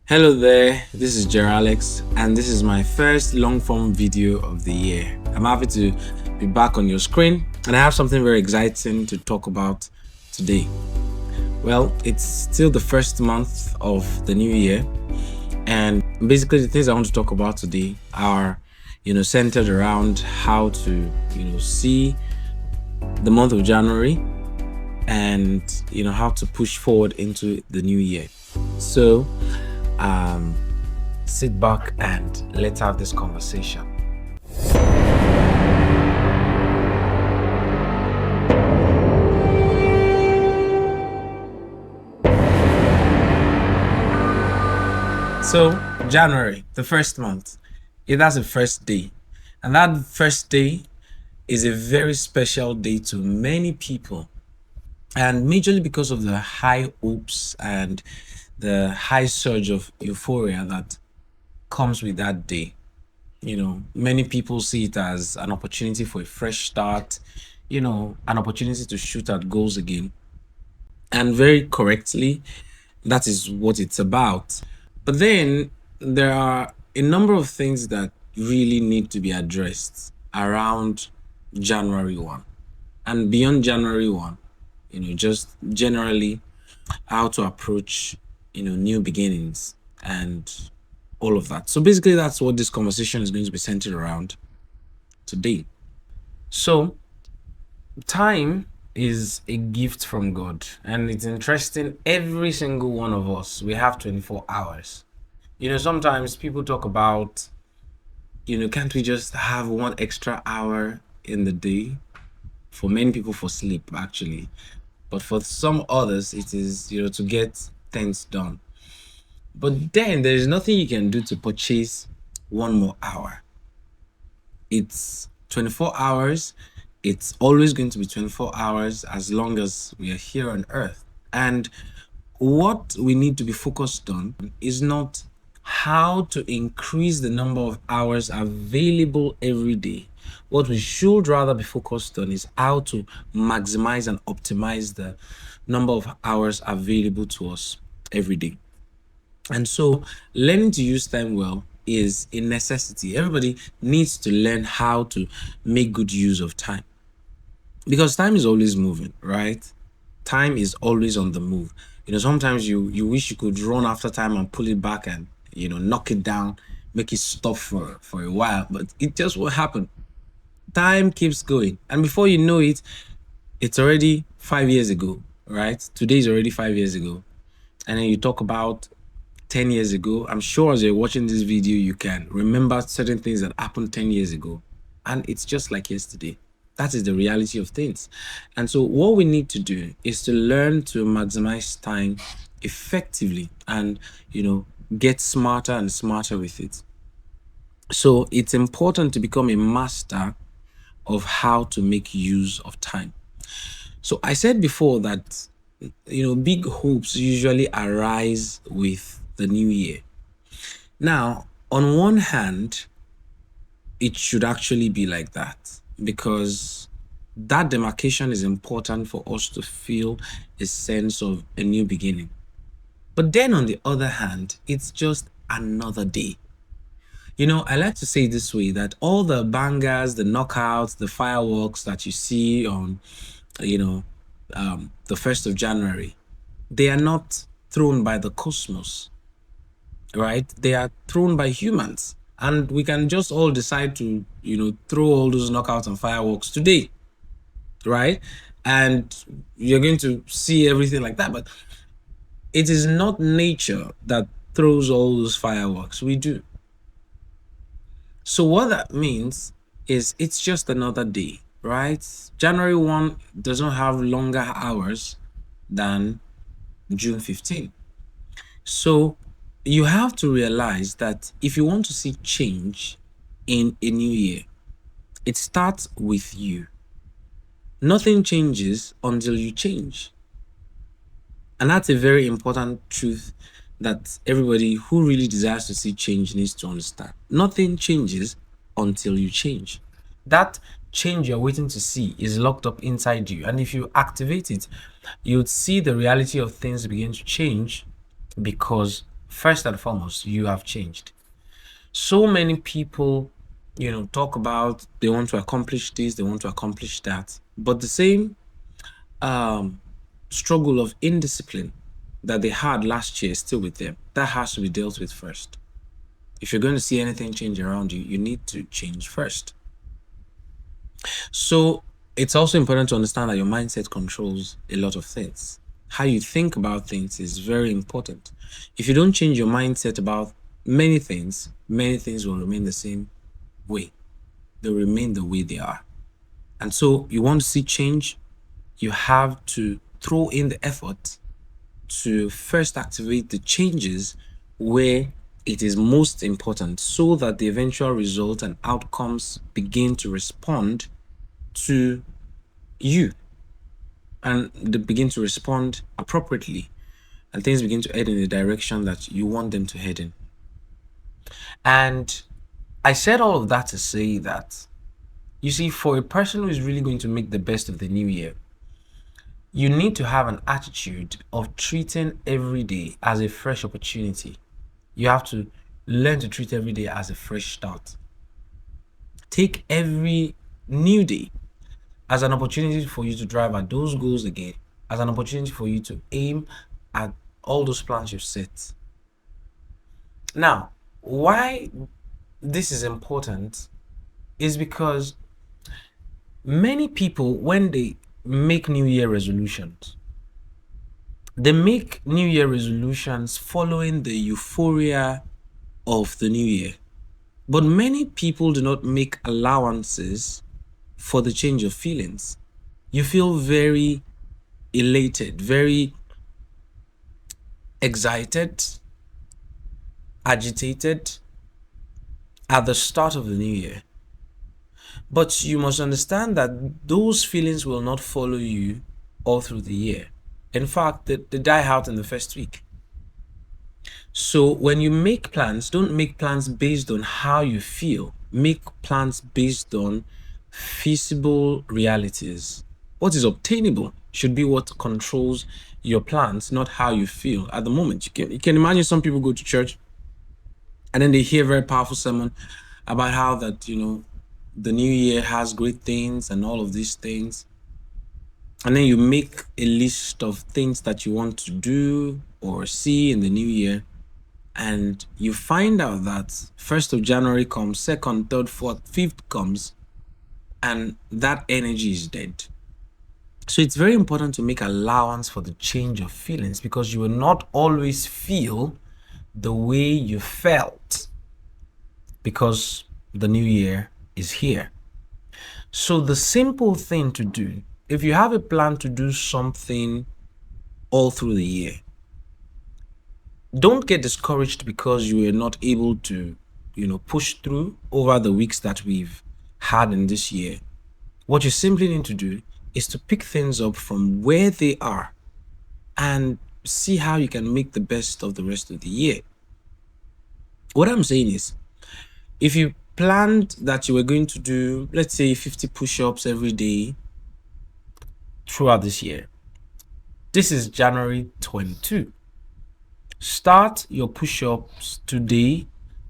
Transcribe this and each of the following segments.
Hello there, this is Jerr-Alex, and this is my first long-form video of the year. I'm happy to be back on your screen, and I have something very exciting to talk about today. Well, it's still the first month of the new year, and basically the things I want to talk about today are, centered around how to, see the month of January and, how to push forward into the new year. So, sit back and let's have this conversation. So, January, the first month, that's the first day. And that first day is a very special day to many people. And majorly because of the high hopes and the high surge of euphoria that comes with that day. Many people see it as an opportunity for a fresh start, an opportunity to shoot at goals again. And very correctly, that is what it's about. But then there are a number of things that really need to be addressed around January 1 and beyond January 1, just generally how to approach, new beginnings and all of that. So basically, that's what this conversation is going to be centered around today. So, time is a gift from God, and it's interesting. Every single one of us, we have 24 hours. Sometimes people talk about, can't we just have one extra hour in the day? For many people, for sleep, actually. But for some others, it is, to get things done. But then there is nothing you can do to purchase one more hour. It's 24 hours. It's always going to be 24 hours as long as we are here on earth. And what we need to be focused on is not how to increase the number of hours available every day. What we should rather be focused on is how to maximize and optimize the number of hours available to us every day. And so learning to use time well is a necessity. Everybody needs to learn how to make good use of time, because time is always moving, right? Time is always on the move. Sometimes you wish you could run after time and pull it back and, knock it down, make it stop for a while, but it just won't happen. Time keeps going. And before you know it, it's already 5 years ago, right? Today is already 5 years ago. And then you talk about 10 years ago. I'm sure as you're watching this video, you can remember certain things that happened 10 years ago. And it's just like yesterday. That is the reality of things. And so what we need to do is to learn to maximize time effectively and, get smarter and smarter with it. So it's important to become a master of how to make use of time. So I said before that, big hopes usually arise with the new year. Now, on one hand, it should actually be like that, because that demarcation is important for us to feel a sense of a new beginning. But then on the other hand, it's just another day. I like to say it this way, that all the bangers, the knockouts, the fireworks that you see on, the 1st of January, they are not thrown by the cosmos, right? They are thrown by humans. And we can just all decide to, throw all those knockouts and fireworks today, right? And you're going to see everything like that. But it is not nature that throws all those fireworks. We do. So what that means is it's just another day, right? January 1 does not have longer hours than June 15. So you have to realize that if you want to see change in a new year, it starts with you. Nothing changes until you change. And that's a very important truth that everybody who really desires to see change needs to understand. Nothing changes until you change. That change you're waiting to see is locked up inside you. And if you activate it, you'd see the reality of things begin to change, because First and foremost, you have changed. So many people, talk about they want to accomplish this, they want to accomplish that, but the same struggle of indiscipline that they had last year is still with them. That has to be dealt with first. If you're going to see anything change around you, you need to change first. So it's also important to understand that your mindset controls a lot of things. How you think about things is very important. If you don't change your mindset about many things will remain the same way. They'll remain the way they are. And so you want to see change, you have to throw in the effort to first activate the changes where it is most important, so that the eventual result and outcomes begin to respond to you and they begin to respond appropriately, and things begin to head in the direction that you want them to head in. And I said all of that to say that, you see, for a person who is really going to make the best of the new year, you need to have an attitude of treating every day as a fresh opportunity. You have to learn to treat every day as a fresh start. Take every new day as an opportunity for you to drive at those goals again, as an opportunity for you to aim at all those plans you've set. Now, why this is important is because many people, when they make New Year resolutions, they make New Year resolutions following the euphoria of the new year. But many people do not make allowances for the change of feelings. You feel very elated, very excited, agitated at the start of the new year. But you must understand that those feelings will not follow you all through the year. In fact, they die out in the first week. So when you make plans, don't make plans based on how you feel. Make plans based on feasible realities. What is obtainable should be what controls your plans, not how you feel at the moment. You can imagine some people go to church and then they hear a very powerful sermon about how that, the new year has great things and all of these things. And then you make a list of things that you want to do or see in the new year. And you find out that 1st of January comes, 2nd, 3rd, 4th, 5th comes, and that energy is dead. So it's very important to make allowance for the change of feelings, because you will not always feel the way you felt, because the new year is here. So the simple thing to do, if you have a plan to do something all through the year, don't get discouraged because you were not able to, push through over the weeks that we've had in this year. What you simply need to do is to pick things up from where they are and see how you can make the best of the rest of the year. What I'm saying is, if you planned that you were going to do, let's say, 50 push-ups every day throughout this year, this is January 22. Start your push-ups today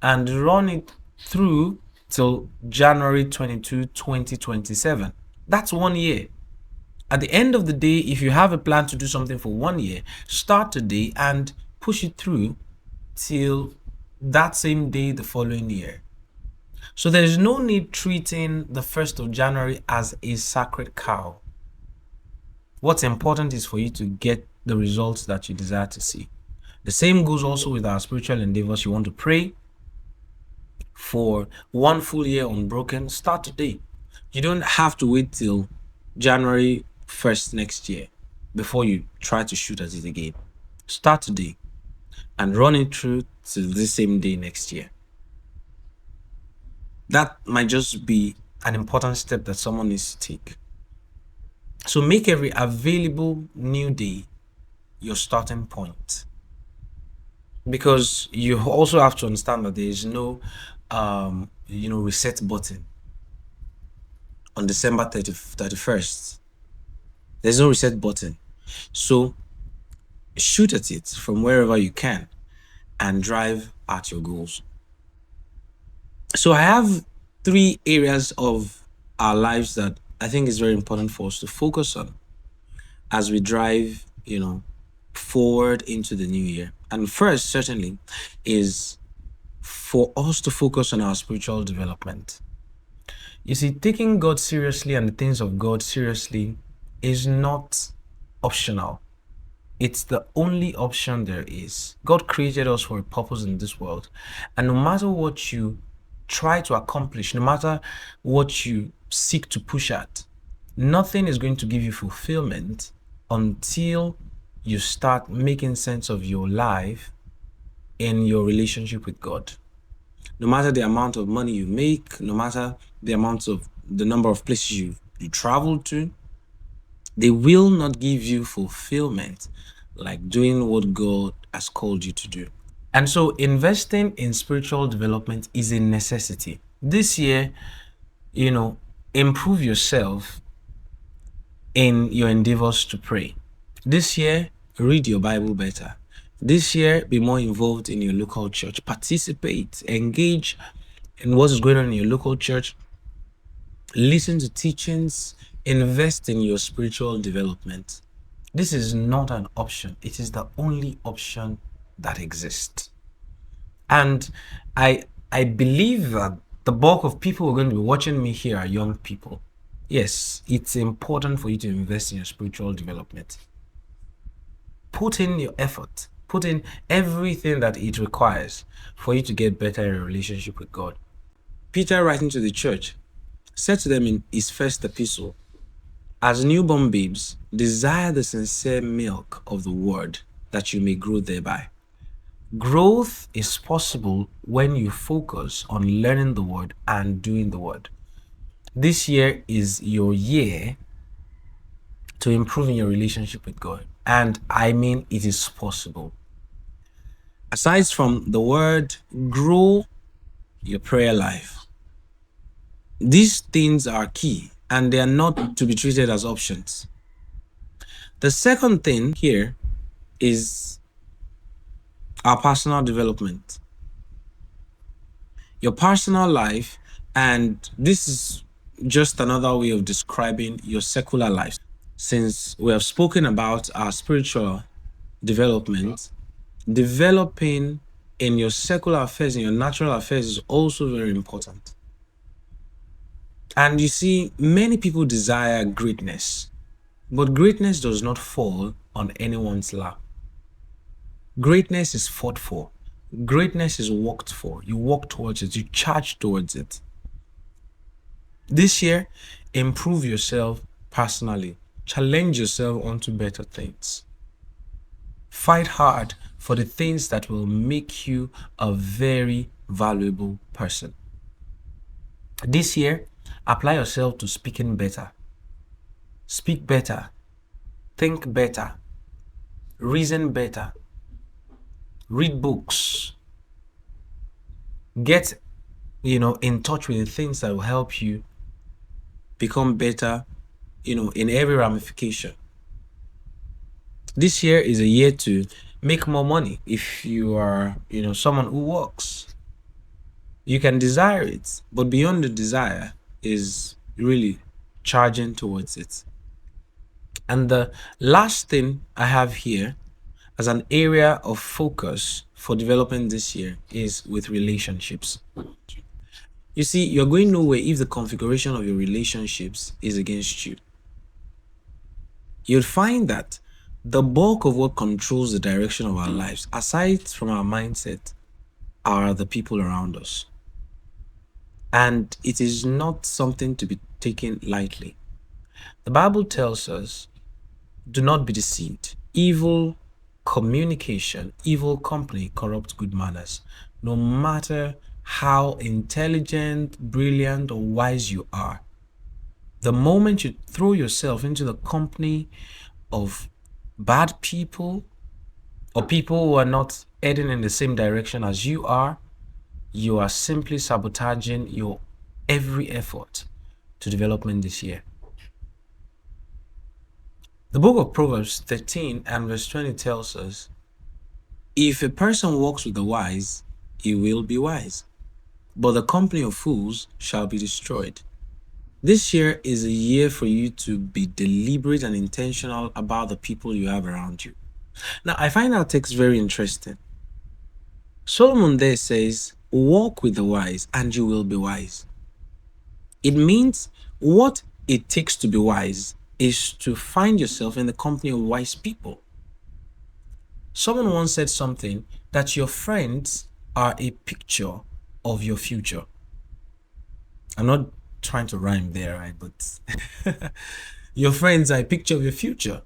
and run it through till January 22, 2027. That's 1 year. At the end of the day, if you have a plan to do something for 1 year, start today and push it through till that same day the following year. So there is no need treating the 1st of January as a sacred cow. What's important is for you to get the results that you desire to see. The same goes also with our spiritual endeavors. You want to pray for 1 full year unbroken, start today. You don't have to wait till January 1st next year before you try to shoot at it again. Start today and run it through to the same day next year. That might just be an important step that someone needs to take. So make every available new day your starting point. Because you also have to understand that there is no reset button on December 31st. There's no reset button. So shoot at it from wherever you can and drive at your goals. So I have 3 areas of our lives that I think is very important for us to focus on as we drive, forward into the new year. And first, certainly, is for us to focus on our spiritual development. You see, taking God seriously and the things of God seriously is not optional. It's the only option there is. God created us for a purpose in this world. And no matter what you try to accomplish, no matter what you seek to push at, nothing is going to give you fulfillment until you start making sense of your life in your relationship with God. No matter the amount of money you make, no matter the number of places you travel to, they will not give you fulfillment like doing what God has called you to do. And so investing in spiritual development is a necessity. This year, improve yourself in your endeavors to pray. This year, read your Bible better. This year, be more involved in your local church. Participate, engage in what is going on in your local church. Listen to teachings, invest in your spiritual development. This is not an option. It is the only option that exists. And I believe that the bulk of people who are going to be watching me here are young people. Yes, it's important for you to invest in your spiritual development. Put in your effort. Put in everything that it requires for you to get better in a relationship with God. Peter, writing to the church, said to them in his first epistle, "As newborn babes, desire the sincere milk of the word, that you may grow thereby." Growth is possible when you focus on learning the word and doing the word. This year is your year to improve in your relationship with God. And I mean, it is possible. Aside from the word, grow your prayer life. These things are key and they are not to be treated as options. The second thing here is our personal development. Your personal life, and this is just another way of describing your secular life. Since we have spoken about our spiritual development, developing in your secular affairs, in your natural affairs is also very important. And you see, many people desire greatness, but greatness does not fall on anyone's lap. Greatness is fought for. Greatness is worked for. You work towards it. You charge towards it. This year, improve yourself personally. Challenge yourself onto better things. Fight hard for the things that will make you a very valuable person. This year, apply yourself to speaking better. Speak better. Think better. Reason better. Read books. Get, in touch with the things that will help you become better, in every ramification. This year is a year to make more money. If you are, someone who works, you can desire it, but beyond the desire is really charging towards it. And the last thing I have here as an area of focus for development this year is with relationships. You see, you're going nowhere if the configuration of your relationships is against you. You'll find that the bulk of what controls the direction of our lives, aside from our mindset, are the people around us. And it is not something to be taken lightly. The Bible tells us, do not be deceived. Evil communication, evil company corrupt good manners. No matter how intelligent, brilliant, or wise you are, the moment you throw yourself into the company of bad people or people who are not heading in the same direction as you are simply sabotaging your every effort to development this year. The book of Proverbs 13 and verse 20 tells us, If a person walks with the wise, he will be wise, but the company of fools shall be destroyed. This year is a year for you to be deliberate and intentional about the people you have around you. Now, I find our text very interesting. Solomon there says, walk with the wise and you will be wise. It means what it takes to be wise is to find yourself in the company of wise people. Someone once said something that your friends are a picture of your future. I'm not trying to rhyme there, right? But your friends are a picture of your future.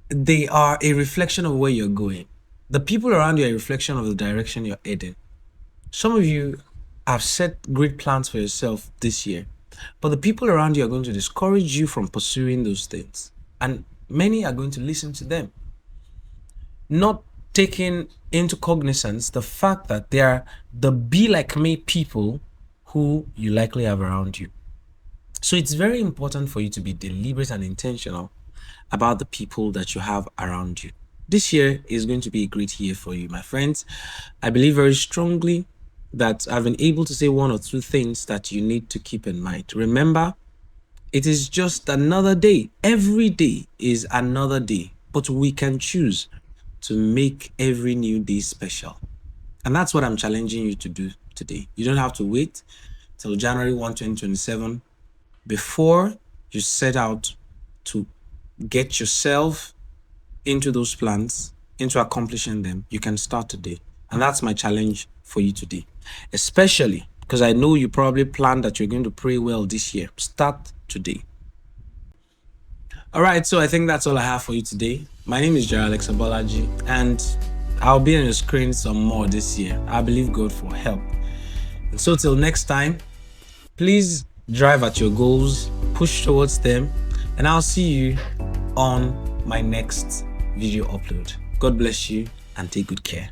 They are a reflection of where you're going. The people around you are a reflection of the direction you're heading. Some of you have set great plans for yourself this year, but the people around you are going to discourage you from pursuing those things. And many are going to listen to them, not taking into cognizance the fact that they are the be like me people who you likely have around you. So it's very important for you to be deliberate and intentional about the people that you have around you. This year is going to be a great year for you, my friends. I believe very strongly that I've been able to say one or two things that you need to keep in mind. Remember, it is just another day. Every day is another day, but we can choose to make every new day special. And that's what I'm challenging you to do today. You don't have to wait till January 1, 2027 before you set out to get yourself into those plans, into accomplishing them. You can start today. And that's my challenge for you today, especially because I know you probably planned that you're going to pray well this year. Start today. All right, so I think that's all I have for you today. My name is Jerr-Alex Abolaji, and I'll be on your screen some more this year. I believe God for help. And so till next time, please drive at your goals, push towards them, and I'll see you on my next video upload. God bless you and take good care.